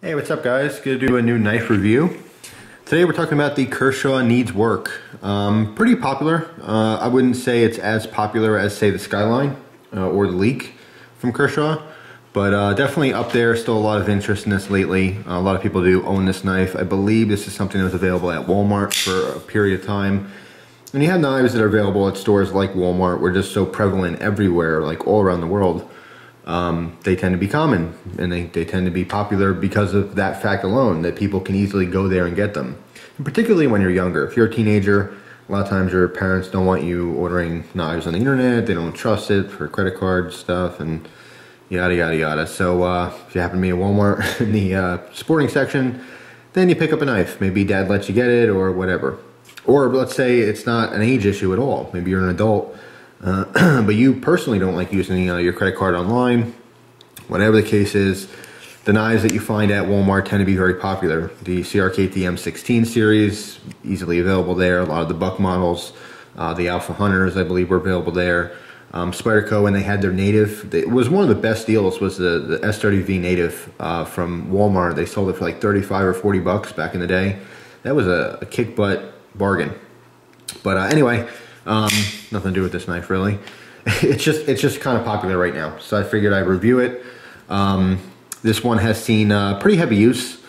Hey, what's up guys? Gonna do a new knife review. Today we're talking about the Kershaw Needs Work. Pretty popular. I wouldn't say it's as popular as say the Skyline or the Leek from Kershaw, but definitely up there. Still a lot of interest in this lately. A lot of people do own this knife. I believe this is something that was available at Walmart for a period of time. And you have knives that are available at stores like Walmart. We're just so prevalent everywhere, like all around the world. They tend to be common, and they tend to be popular because of that fact alone, that people can easily go there and get them. And particularly when you're younger. If you're a teenager, a lot of times your parents don't want you ordering knives on the internet. They don't trust it for credit card stuff and yada yada yada. So if you happen to be at Walmart in the sporting section, then you pick up a knife. Maybe dad lets you get it or whatever. Or let's say it's not an age issue at all. Maybe you're an adult, but you personally don't like using your credit card online. Whatever the case is, the knives that you find at Walmart tend to be very popular. The CRKT M16 series, easily available there. A lot of the Buck models, the Alpha Hunters, I believe, were available there. Spyderco, when they had their native, it was one of the best deals, was the S30V native from Walmart. They sold it for like 35 or 40 bucks back in the day. That was a kick butt bargain. But anyway, nothing to do with this knife really. It's just kind of popular right now, so I figured I'd review it. This one has seen pretty heavy use.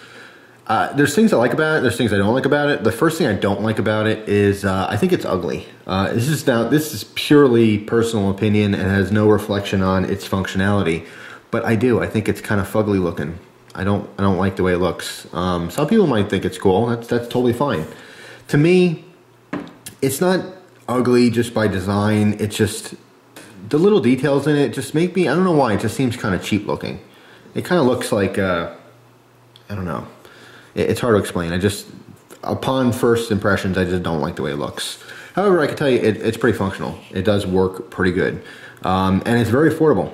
There's things I like about it, there's things I don't like about it. The first thing I don't like about it is I think it's ugly. This is purely personal opinion and has no reflection on its functionality, but I think it's kind of fugly looking. I don't like the way it looks. Some people might think it's cool. That's totally fine. To me, it's not ugly just by design. It's just the little details in it just make me, I don't know why, it just seems kind of cheap looking. It kind of looks like, I don't know. It's hard to explain. Upon first impressions, I just don't like the way it looks. However, I can tell you it's pretty functional. It does work pretty good. And it's very affordable.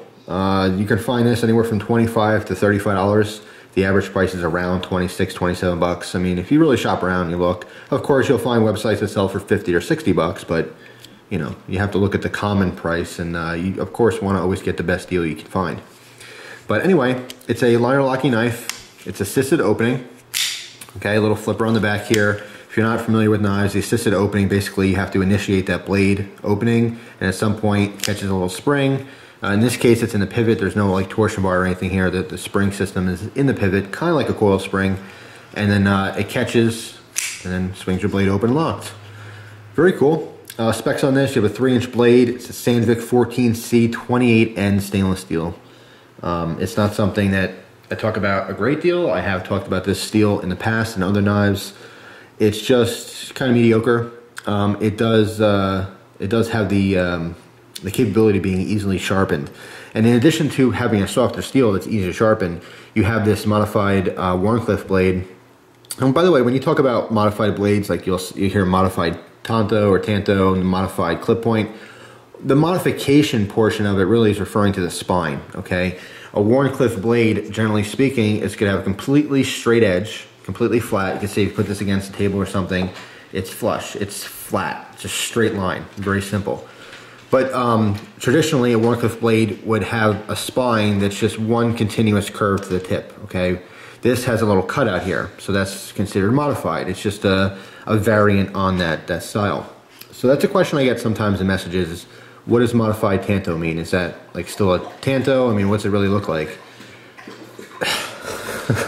You can find this anywhere from $25 to $35. The average price is around 26, 27 bucks. I mean, if you really shop around and you look, of course you'll find websites that sell for 50 or 60 bucks, but you know, you have to look at the common price, and you of course want to always get the best deal you can find. But anyway, it's a liner locking knife. It's assisted opening. Okay, a little flipper on the back here. If you're not familiar with knives, the assisted opening, basically you have to initiate that blade opening, and at some point catches a little spring. In this case, it's in the pivot. There's no like torsion bar or anything here. The spring system is in the pivot, kind of like a coil spring, and then it catches and then swings your blade open and locked. Very cool. Specs on this: you have a 3-inch blade. It's a Sandvik 14C 28N stainless steel. It's not something that I talk about a great deal. I have talked about this steel in the past and other knives. It's just kind of mediocre. It does have the capability of being easily sharpened. And in addition to having a softer steel that's easy to sharpen, you have this modified Wharncliffe blade. And by the way, when you talk about modified blades, like you hear modified Tanto or Tanto and modified clip point, the modification portion of it really is referring to the spine, okay? A Wharncliffe blade, generally speaking, is gonna have a completely straight edge, completely flat. You can see if you put this against a table or something, it's flush, it's flat, it's a straight line, very simple. But traditionally, a Wharncliffe blade would have a spine that's just one continuous curve to the tip, okay? This has a little cutout here, so that's considered modified. It's just a variant on that style. So that's a question I get sometimes in messages is, what does modified Tanto mean? Is that like still a Tanto? I mean, what's it really look like?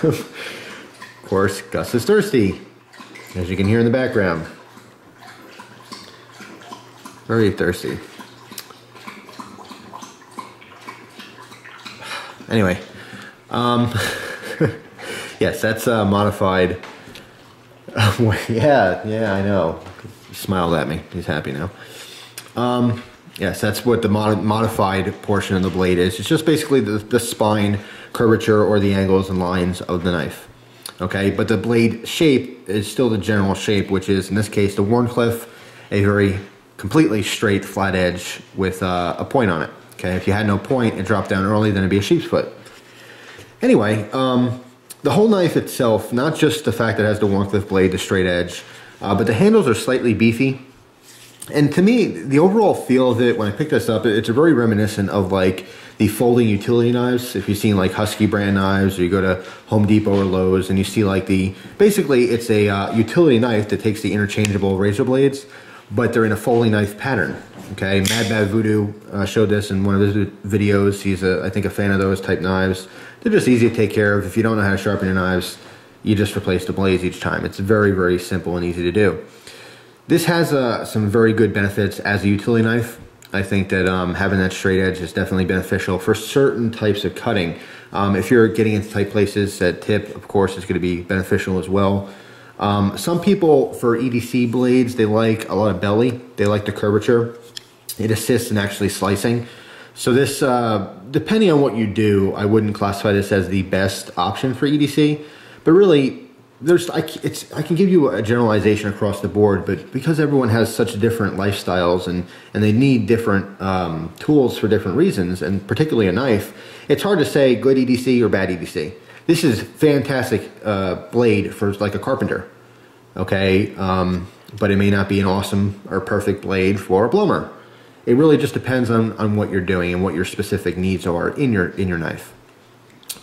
Of course, Gus is thirsty, as you can hear in the background. Very thirsty. Anyway, yes, that's modified. Yeah, I know. He smiled at me. He's happy now. Yes, that's what the modified portion of the blade is. It's just basically the spine curvature or the angles and lines of the knife. Okay, but the blade shape is still the general shape, which is, in this case, the Wharncliffe, a very completely straight flat edge with a point on it. Okay, if you had no point, it dropped down early, then it'd be a sheep's foot. Anyway, the whole knife itself, not just the fact that it has the Wharncliffe blade, the straight edge, but the handles are slightly beefy. And to me, the overall feel of it, when I picked this up, it's very reminiscent of like the folding utility knives. If you've seen like Husky brand knives, or you go to Home Depot or Lowe's and you see like basically it's a utility knife that takes the interchangeable razor blades, but they're in a folding knife pattern. Okay, Mad Voodoo showed this in one of his videos. He's I think a fan of those type knives. They're just easy to take care of. If you don't know how to sharpen your knives, you just replace the blades each time. It's very, very simple and easy to do. This has some very good benefits as a utility knife. I think that having that straight edge is definitely beneficial for certain types of cutting. If you're getting into tight places, that tip, of course, is going to be beneficial as well. Some people, for EDC blades, they like a lot of belly. They like the curvature. It assists in actually slicing. So this, depending on what you do, I wouldn't classify this as the best option for EDC. But really, I can give you a generalization across the board, but because everyone has such different lifestyles and they need different tools for different reasons, and particularly a knife, it's hard to say good EDC or bad EDC. This is fantastic blade for like a carpenter, okay? But it may not be an awesome or perfect blade for a plumber. It really just depends on what you're doing and what your specific needs are in your knife.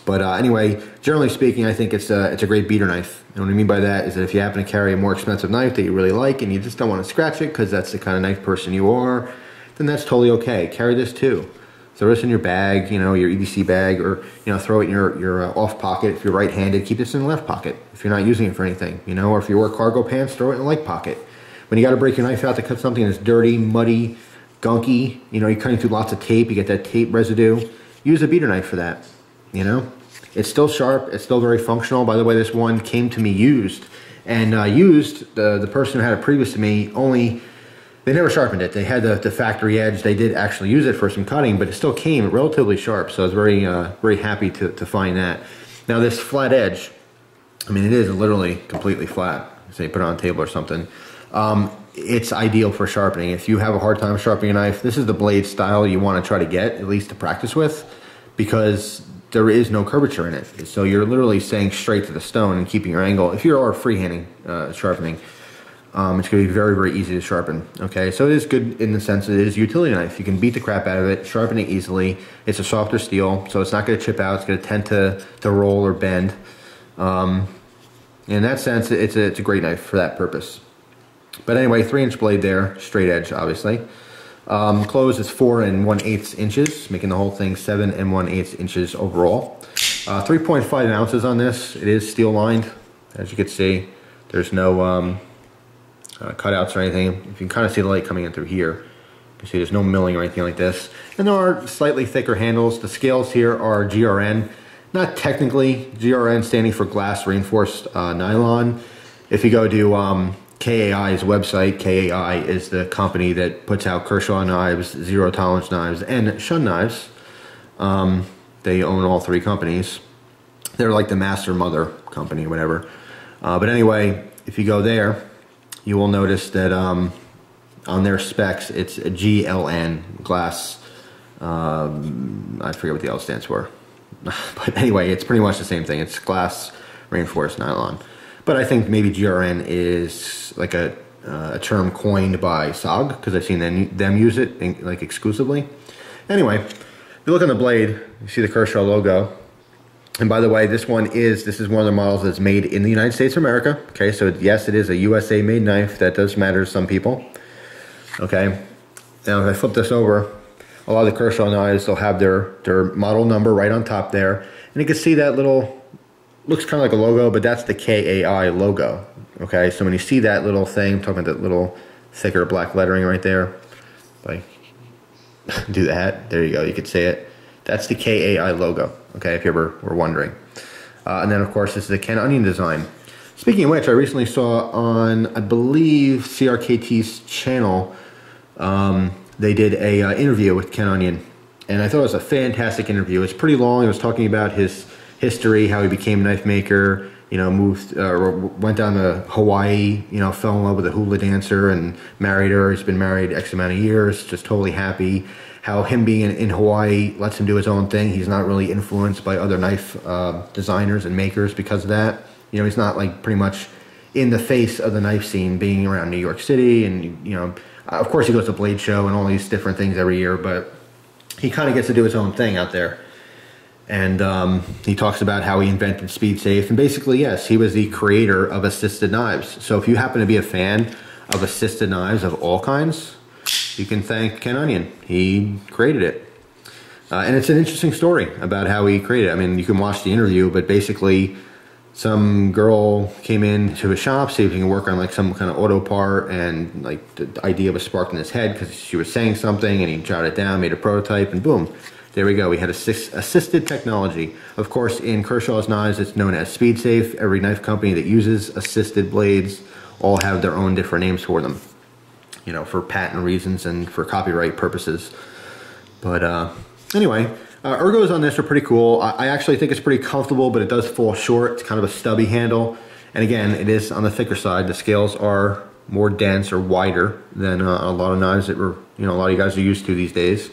But anyway, generally speaking, I think it's a great beater knife. And what I mean by that is that if you happen to carry a more expensive knife that you really like and you just don't want to scratch it because that's the kind of knife person you are, then that's totally okay. Carry this too. Throw this in your bag, you know, your EDC bag, or you know, throw it in your off pocket. If you're right-handed, keep this in the left pocket. If you're not using it for anything, you know, or if you wear cargo pants, throw it in the leg pocket. When you got to break your knife out to cut something that's dirty, muddy, gunky, you know, you're cutting through lots of tape, you get that tape residue, use a beater knife for that, you know? It's still sharp, it's still very functional. By the way, this one came to me used, and the person who had it previous to me, they never sharpened it. They had the factory edge. They did actually use it for some cutting, but it still came relatively sharp, so I was very, very happy to find that. Now this flat edge, I mean, it is literally completely flat. Say put it on a table or something. It's ideal for sharpening. If you have a hard time sharpening a knife, this is the blade style you want to try to get, at least to practice with, because there is no curvature in it. So you're literally staying straight to the stone and keeping your angle. If you are freehanding sharpening, it's going to be very, very easy to sharpen. Okay, so it is good in the sense that it is a utility knife. You can beat the crap out of it, sharpen it easily. It's a softer steel, so it's not going to chip out. It's going to tend to roll or bend. In that sense, it's a great knife for that purpose. But anyway, 3-inch blade there, straight edge, obviously. Close is 4 1/8 inches, making the whole thing 7 1/8 inches overall. 3.5 ounces on this. It is steel lined, as you can see. There's no cutouts or anything. You can kind of see the light coming in through here. You can see there's no milling or anything like this. And there are slightly thicker handles. The scales here are GRN. Not technically GRN, standing for glass reinforced nylon. If you go to KAI's website, KAI is the company that puts out Kershaw knives, Zero Tolerance knives, and Shun knives. They own all 3 companies. They're like the master mother company, whatever. But anyway, if you go there, you will notice that on their specs, it's a GLN, glass, I forget what the L stands for. But anyway, it's pretty much the same thing. It's glass reinforced nylon. But I think maybe GRN is like a term coined by SOG, because I've seen them use it like exclusively. Anyway, if you look on the blade, you see the Kershaw logo. And by the way, this is one of the models that's made in the United States of America. Okay, so yes, it is a USA made knife. That does matter to some people. Okay, now if I flip this over, a lot of the Kershaw knives, they'll have their model number right on top there. And you can see that little, looks kind of like a logo, but that's the KAI logo. Okay, so when you see that little thing, I'm talking about that little thicker black lettering right there. Like, do that, there you go, you could see it. That's the KAI logo, okay, if you ever were wondering. And then of course this is the Ken Onion design. Speaking of which, I recently saw on, I believe, CRKT's channel, they did a interview with Ken Onion. And I thought it was a fantastic interview. It's pretty long. It was talking about his history, how he became a knife maker, you know, went down to Hawaii, you know, fell in love with a hula dancer and married her. He's been married X amount of years, just totally happy. How him being in Hawaii lets him do his own thing. He's not really influenced by other knife designers and makers because of that. You know, he's not like pretty much in the face of the knife scene, being around New York City. And, you know, of course he goes to Blade Show and all these different things every year, but he kind of gets to do his own thing out there. And he talks about how he invented Speed Safe. And basically, yes, he was the creator of assisted knives. So if you happen to be a fan of assisted knives of all kinds, you can thank Ken Onion. He created it. And it's an interesting story about how he created it. I mean, you can watch the interview, but basically some girl came in to his shop, see if he can work on like some kind of auto part, and like the idea was sparked in his head because she was saying something, and he jotted it down, made a prototype, and boom. There we go. We had assisted technology. Of course, in Kershaw's knives, it's known as Speed Safe. Every knife company that uses assisted blades all have their own different names for them, you know, for patent reasons and for copyright purposes. But anyway, ergos on this are pretty cool. I actually think it's pretty comfortable, but it does fall short. It's kind of a stubby handle. And again, it is on the thicker side. The scales are more dense or wider than a lot of knives that a lot of you guys are used to these days.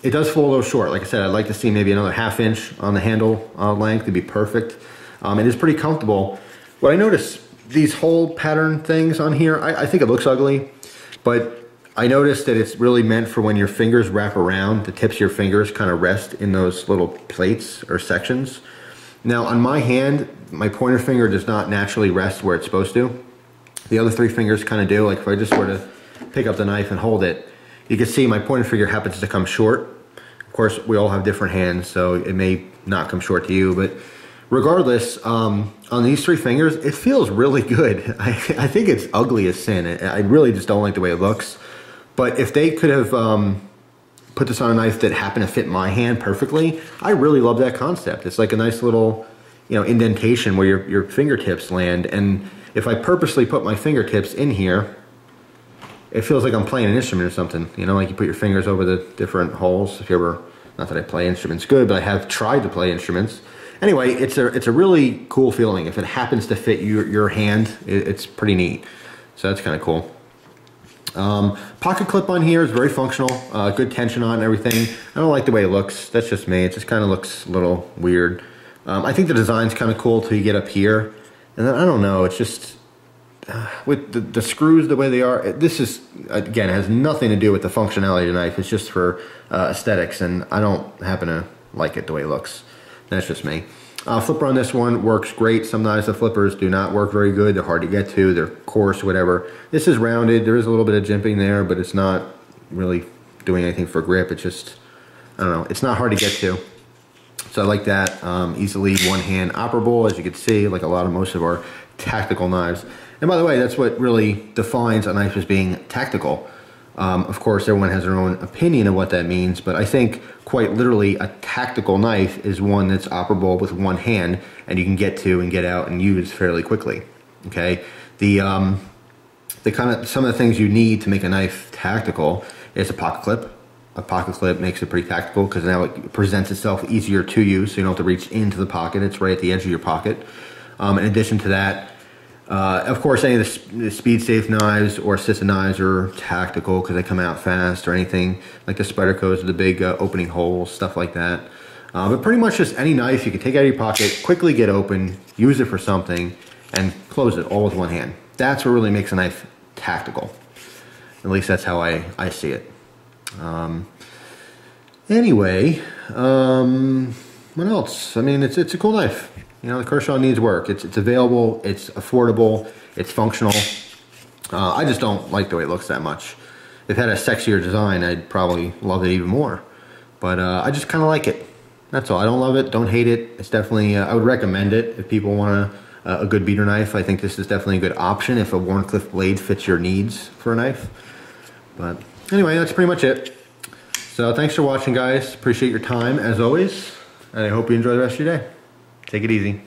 It does fall a little short. Like I said, I'd like to see maybe another 1/2 inch on the handle length to be perfect. It is pretty comfortable. What I noticed, these hole pattern things on here, I think it looks ugly, but I noticed that it's really meant for when your fingers wrap around, the tips of your fingers kind of rest in those little plates or sections. Now on my hand, my pointer finger does not naturally rest where it's supposed to. The other 3 fingers kind of do. Like if I just were to pick up the knife and hold it, you can see my pointer finger happens to come short. Of course, we all have different hands, so it may not come short to you, but regardless, on these 3 fingers, it feels really good. I think it's ugly as sin. I really just don't like the way it looks. But if they could have put this on a knife that happened to fit my hand perfectly, I really love that concept. It's like a nice little, indentation where your fingertips land. And if I purposely put my fingertips in here, it feels like I'm playing an instrument or something. Like you put your fingers over the different holes. If you ever, not that I play instruments good, but I have tried to play instruments. Anyway, it's a really cool feeling. If it happens to fit your hand, it's pretty neat. So that's kind of cool. Pocket clip on here is very functional, good tension on everything. I don't like the way it looks. That's just me. It just kind of looks a little weird. I think the design's kind of cool till you get up here. And then, I don't know, it's just, with the screws the way they are, this is, again, has nothing to do with the functionality of the knife. It's just for aesthetics, and I don't happen to like it the way it looks. That's just me. Flipper on this one works great. Some knives, the flippers do not work very good. They're hard to get to. They're coarse, whatever. This is rounded. There is a little bit of jimping there, but it's not really doing anything for grip. It's just, I don't know, it's not hard to get to. So I like that. Easily one-hand operable, as you can see, like most of our tactical knives. And by the way, that's what really defines a knife as being tactical. Of course, everyone has their own opinion of what that means, but I think quite literally a tactical knife is one that's operable with one hand and you can get to and get out and use fairly quickly. Okay, some of the things you need to make a knife tactical is a pocket clip. A pocket clip makes it pretty tactical because now it presents itself easier to you, so you don't have to reach into the pocket. It's right at the edge of your pocket. In addition to that, of course, any of the Speed Safe knives or assisted knives are tactical because they come out fast, or anything like the Spydercos with the big opening holes, stuff like that. But pretty much just any knife you can take out of your pocket, quickly get open, use it for something, and close it all with one hand. That's what really makes a knife tactical. At least that's how I see it. Anyway, what else? I mean, it's a cool knife. The Kershaw needs work. It's available, it's affordable, it's functional. I just don't like the way it looks that much. If it had a sexier design, I'd probably love it even more. But I just kind of like it. That's all. I don't love it, don't hate it. It's definitely, I would recommend it if people want a good beater knife. I think this is definitely a good option if a Wharncliffe blade fits your needs for a knife. But anyway, that's pretty much it. So thanks for watching, guys. Appreciate your time, as always. And I hope you enjoy the rest of your day. Take it easy.